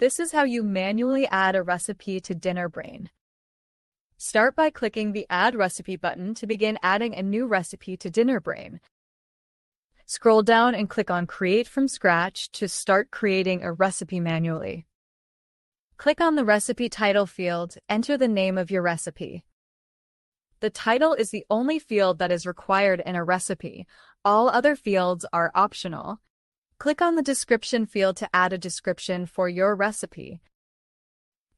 This is how you manually add a recipe to DinnerBrain. Start by clicking the Add Recipe button to begin adding a new recipe to DinnerBrain. Scroll down and click on Create from Scratch to start creating a recipe manually. Click on the Recipe Title field, enter the name of your recipe. The title is the only field that is required in a recipe. All other fields are optional. Click on the Description field to add a description for your recipe.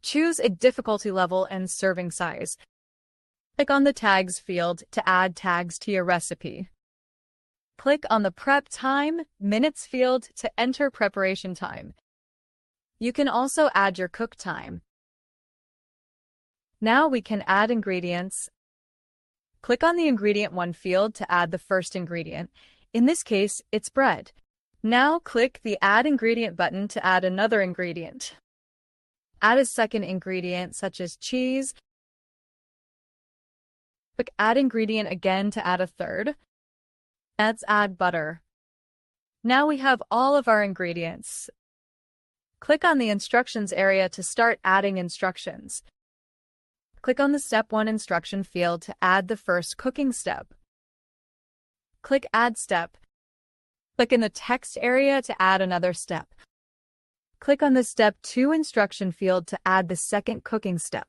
Choose a difficulty level and serving size. Click on the Tags field to add tags to your recipe. Click on the Prep Time, Minutes field to enter preparation time. You can also add your cook time. Now we can add ingredients. Click on the Ingredient 1 field to add the first ingredient. In this case, it's bread. Now click the Add Ingredient button to add another ingredient. Add a second ingredient such as cheese. Click Add Ingredient again to add a third. Let's add butter. Now we have all of our ingredients. Click on the Instructions area to start adding instructions. Click on the Step 1 instruction field to add the first cooking step. Click Add Step. Click in the text area to add another step. Click on the Step 2 instruction field to add the second cooking step.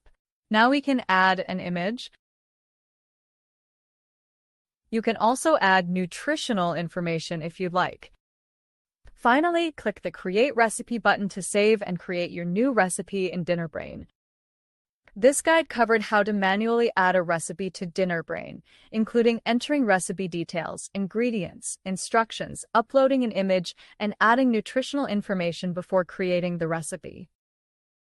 Now we can add an image. You can also add nutritional information if you'd like. Finally, click the Create Recipe button to save and create your new recipe in DinnerBrain. This guide covered how to manually add a recipe to DinnerBrain, including entering recipe details, ingredients, instructions, uploading an image, and adding nutritional information before creating the recipe.